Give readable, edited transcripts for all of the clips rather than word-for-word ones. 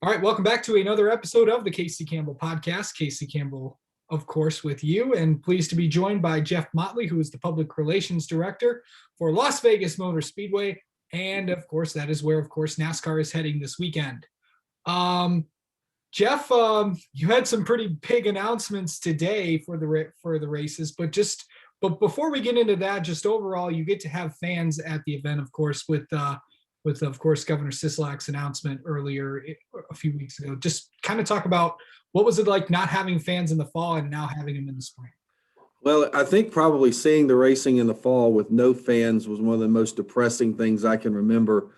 All right, welcome back to another episode of the Casey Campbell podcast. Casey Campbell, of course, with you, and pleased to be joined by Jeff Motley, who is the Public Relations Director for Las Vegas Motor Speedway. And of course, that is where, of course, NASCAR is heading this weekend. Jeff, you had some pretty big announcements today for the races, but before we get into that, just overall, you get to have fans at the event, of course, with of course Governor Sisolak's announcement earlier a few weeks ago. Just kind of talk about what was it like not having fans in the fall and now having them in the spring. Well, I think probably seeing the racing in the fall with no fans was one of the most depressing things I can remember,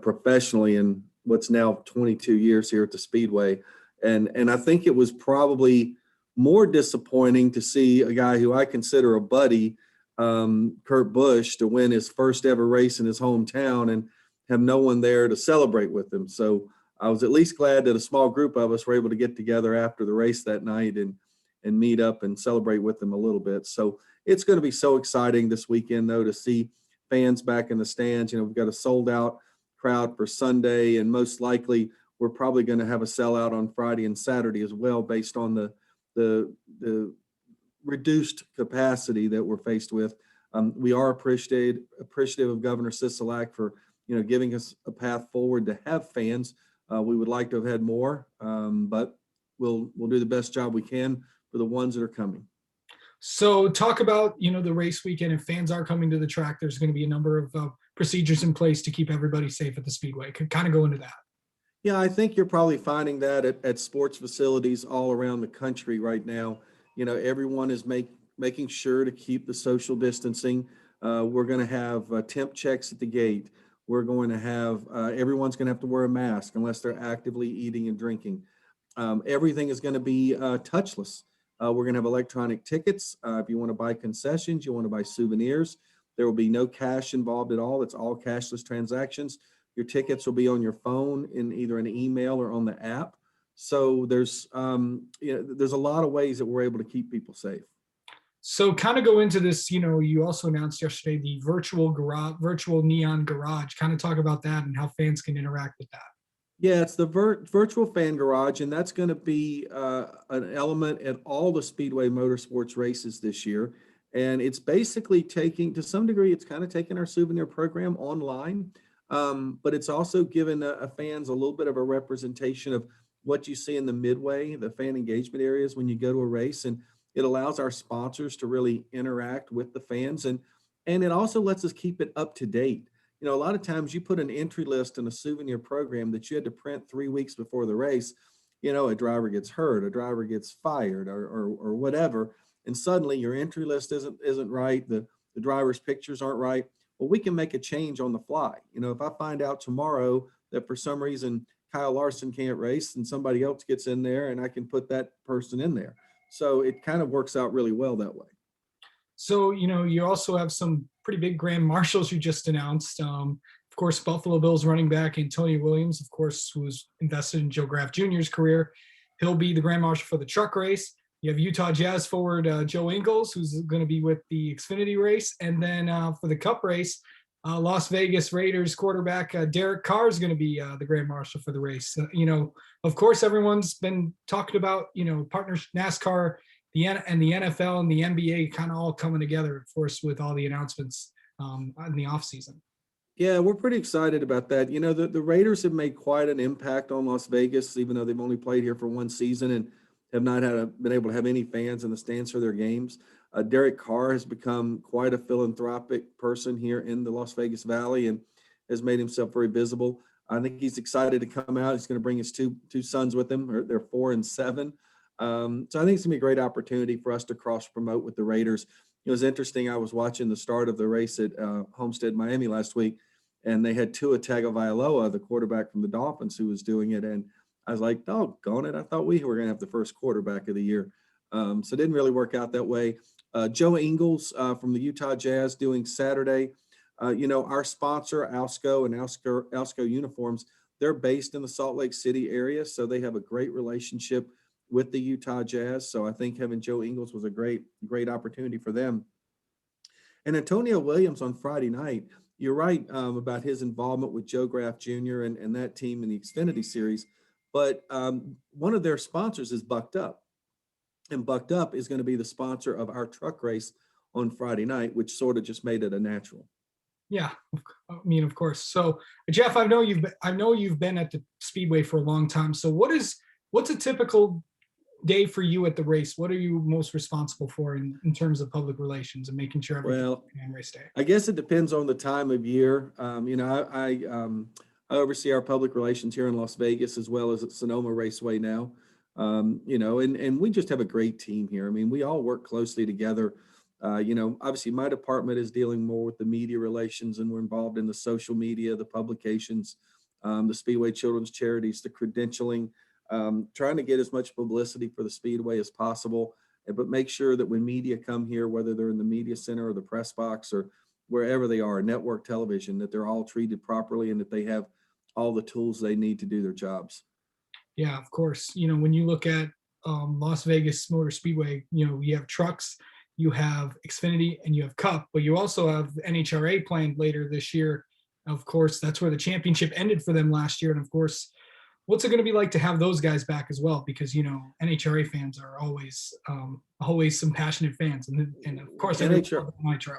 professionally in what's now 22 years here at the Speedway. And I think it was probably more disappointing to see a guy who I consider a buddy, Kurt Busch, to win his first ever race in his hometown and have no one there to celebrate with him. So I was at least glad that a small group of us were able to get together after the race that night and meet up and celebrate with them a little bit. So it's going to be so exciting this weekend, though, to see fans back in the stands. We've got a sold out crowd for Sunday, and most likely we're probably going to have a sellout on Friday and Saturday as well, based on the reduced capacity that we're faced with. We are appreciative of Governor Sisolak for giving us a path forward to have fans. We would like to have had more, but we'll do the best job we can for the ones that are coming. So talk about, the race weekend. If fans are coming to the track, there's going to be a number of procedures in place to keep everybody safe at the Speedway. Could kind of go into that. Yeah, I think you're probably finding that at sports facilities all around the country right now. Everyone is making sure to keep the social distancing. We're going to have temp checks at the gate. We're going to have everyone's going to have to wear a mask unless they're actively eating and drinking. Everything is going to be touchless. We're going to have electronic tickets. If you want to buy concessions, you want to buy souvenirs, there will be no cash involved at all. It's all cashless transactions. Your tickets will be on your phone in either an email or on the app. So there's a lot of ways that we're able to keep people safe. So kind of go into this, you also announced yesterday the virtual neon garage. Kind of talk about that and how fans can interact with that. Yeah, it's the virtual fan garage, and that's going to be an element at all the Speedway Motorsports races this year. And it's basically to some degree, it's kind of taking our souvenir program online, but it's also given fans a little bit of a representation of what you see in the midway, the fan engagement areas when you go to a race. And it allows our sponsors to really interact with the fans, and it also lets us keep it up to date. A lot of times you put an entry list in a souvenir program that you had to print 3 weeks before the race. A driver gets hurt, a driver gets fired, or whatever, and suddenly your entry list isn't right. The driver's pictures aren't right. Well, we can make a change on the fly. If I find out tomorrow that for some reason Kyle Larson can't race and somebody else gets in there, and I can put that person in there. So it kind of works out really well that way. So, you also have some pretty big grand marshals you just announced. Of course, Buffalo Bills running back Antonio Williams, of course, who's invested in Joe Graff Jr.'s career. He'll be the grand marshal for the truck race. You have Utah Jazz forward Joe Ingles, who's going to be with the Xfinity race. And then for the Cup race, Las Vegas Raiders quarterback Derek Carr is going to be the grand marshal for the race. Of course, everyone's been talking about, partners, NASCAR, the NFL and the NBA kind of all coming together, of course, with all the announcements in the offseason. Yeah, we're pretty excited about that. The Raiders have made quite an impact on Las Vegas, even though they've only played here for one season and have not been able to have any fans in the stands for their games. Derek Carr has become quite a philanthropic person here in the Las Vegas Valley and has made himself very visible. I think he's excited to come out. He's going to bring his two sons with him. They're 4 and 7. So I think it's going to be a great opportunity for us to cross-promote with the Raiders. It was interesting. I was watching the start of the race at Homestead, Miami last week, and they had Tua Tagovailoa, the quarterback from the Dolphins, who was doing it. And I was like, doggone it, I thought we were going to have the first quarterback of the year. So it didn't really work out that way. Joe Ingles from the Utah Jazz doing Saturday. Our sponsor, Alsco and Alsco Uniforms, they're based in the Salt Lake City area, so they have a great relationship with the Utah Jazz. So I think having Joe Ingles was a great opportunity for them. And Antonio Williams on Friday night, you're right about his involvement with Joe Graff Jr. and that team in the Xfinity Series. But one of their sponsors is Bucked Up, and Bucked Up is going to be the sponsor of our truck race on Friday night, which sort of just made it a natural. Yeah, I mean, of course. So, Jeff, I know you've been at the Speedway for a long time. So, what's a typical day for you at the race? What are you most responsible for in terms of public relations and making sure everything Well, on race day? I guess it depends on the time of year. I oversee our public relations here in Las Vegas as well as at Sonoma Raceway now. And we just have a great team here. I mean, we all work closely together. Obviously my department is dealing more with the media relations, and we're involved in the social media, the publications, the Speedway Children's Charities, the credentialing, trying to get as much publicity for the Speedway as possible, but make sure that when media come here, whether they're in the media center or the press box or wherever they are, network television, that they're all treated properly and that they have all the tools they need to do their jobs. Yeah, of course. When you look at Las Vegas Motor Speedway, you have trucks, you have Xfinity, and you have Cup, but you also have NHRA planned later this year. Of course, that's where the championship ended for them last year. And of course, what's it going to be like to have those guys back as well? Because NHRA fans are always some passionate fans, and of course, everyone loves Nitro.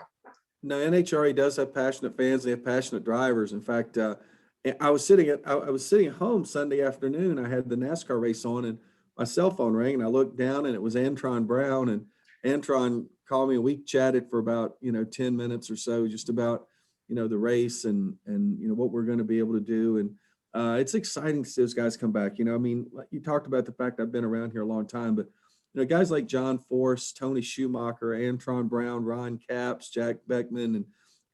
No, NHRA does have passionate fans. They have passionate drivers. In fact, I was sitting at home Sunday afternoon. I had the NASCAR race on, and my cell phone rang, and I looked down, and it was Antron Brown. And Antron called me, and we chatted for about 10 minutes or so, just about the race and what we're going to be able to do. And it's exciting to see those guys come back. I mean, you talked about the fact I've been around here a long time, but guys like John Force, Tony Schumacher, Antron Brown, Ron Capps, Jack Beckman, and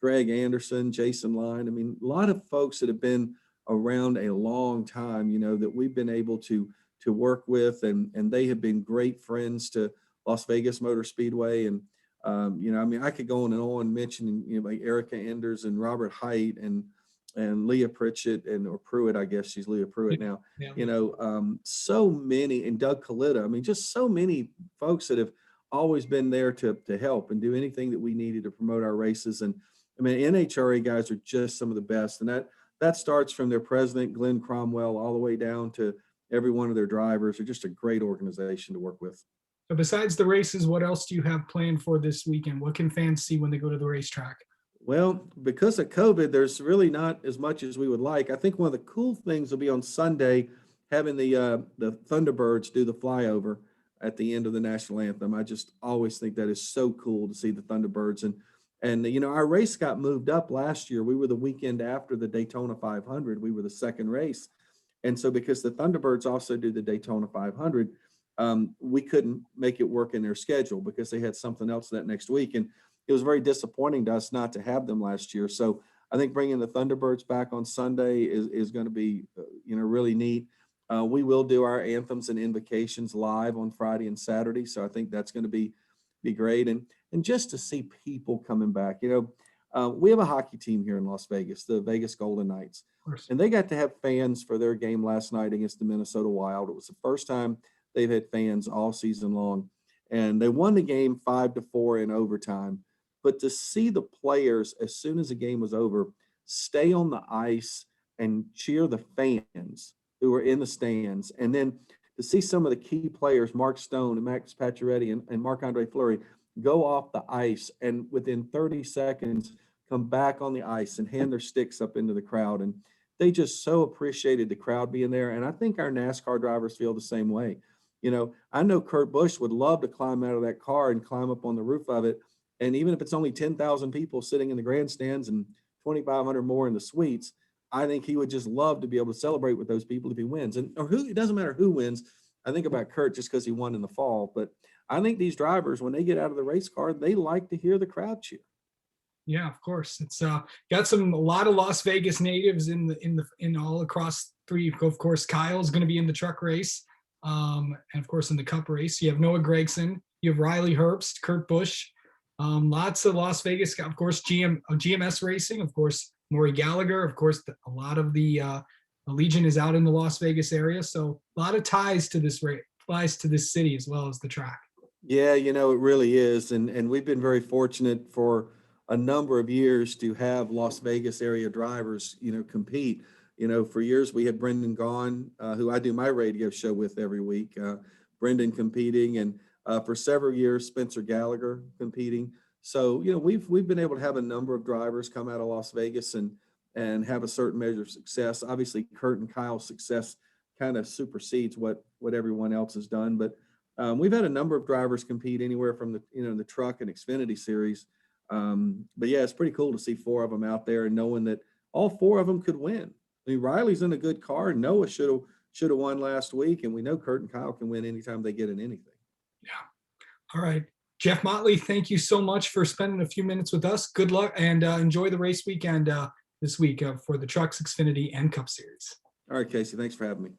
Greg Anderson, Jason Line. I mean, a lot of folks that have been around a long time, that we've been able to work with, and they have been great friends to Las Vegas Motor Speedway. And I mean, I could go on and on mentioning like Erica Enders and Robert Height and Leah Pritchett or Pruitt, I guess she's Leah Pruitt now. Yeah. So many, and Doug Coletta. I mean, just so many folks that have always been there to help and do anything that we needed to promote our races. And I mean, NHRA guys are just some of the best, and that starts from their president, Glenn Cromwell, all the way down to every one of their drivers. They're just a great organization to work with. So besides the races, what else do you have planned for this weekend? What can fans see when they go to the racetrack? Well, because of COVID, there's really not as much as we would like. I think one of the cool things will be on Sunday, having the Thunderbirds do the flyover at the end of the national anthem. I just always think that is so cool to see the Thunderbirds. And our race got moved up last year. We were the weekend after the Daytona 500. We were the second race. And so because the Thunderbirds also do the Daytona 500, we couldn't make it work in their schedule because they had something else that next week. And it was very disappointing to us not to have them last year. So I think bringing the Thunderbirds back on Sunday is going to be, really neat. We will do our anthems and invocations live on Friday and Saturday. So I think that's going to be great. And just to see people coming back, we have a hockey team here in Las Vegas, the Vegas Golden Knights, and they got to have fans for their game last night against the Minnesota Wild. It was the first time they've had fans all season long, and they won the game 5-4 in overtime. But to see the players, as soon as the game was over, stay on the ice and cheer the fans who were in the stands, and then to see some of the key players, Mark Stone and Max Pacioretty and Marc-Andre Fleury, go off the ice and within 30 seconds come back on the ice and hand their sticks up into the crowd. And they just so appreciated the crowd being there. And I think our NASCAR drivers feel the same way. I know Kurt Busch would love to climb out of that car and climb up on the roof of it. And even if it's only 10,000 people sitting in the grandstands and 2,500 more in the suites, I think he would just love to be able to celebrate with those people if he wins. It doesn't matter who wins. I think about Kurt just because he won in the fall. But I think these drivers, when they get out of the race car, they like to hear the crowd cheer. Yeah, of course. It's got a lot of Las Vegas natives in all across three. Of course, Kyle's going to be in the truck race, and of course in the Cup race. You have Noah Gragson, you have Riley Herbst, Kurt Busch, lots of Las Vegas. Of course, GMS racing. Of course, Maury Gallagher. Of course, a lot of the Legion is out in the Las Vegas area, so a lot of ties to this city as well as the track. Yeah, it really is, and we've been very fortunate for a number of years to have Las Vegas area drivers, compete. For years we had Brendan Gaughan, who I do my radio show with every week. Brendan competing, and for several years Spencer Gallagher competing. So we've been able to have a number of drivers come out of Las Vegas and have a certain measure of success. Obviously, Kurt and Kyle's success kind of supersedes what everyone else has done. But we've had a number of drivers compete anywhere from the truck and Xfinity series. But yeah, it's pretty cool to see 4 of them out there and knowing that all 4 of them could win. I mean, Riley's in a good car. Noah should have won last week, and we know Kurt and Kyle can win anytime they get in anything. Yeah. All right. Jeff Motley, thank you so much for spending a few minutes with us. Good luck and enjoy the race weekend this week for the Trucks, Xfinity, and Cup Series. All right, Casey. Thanks for having me.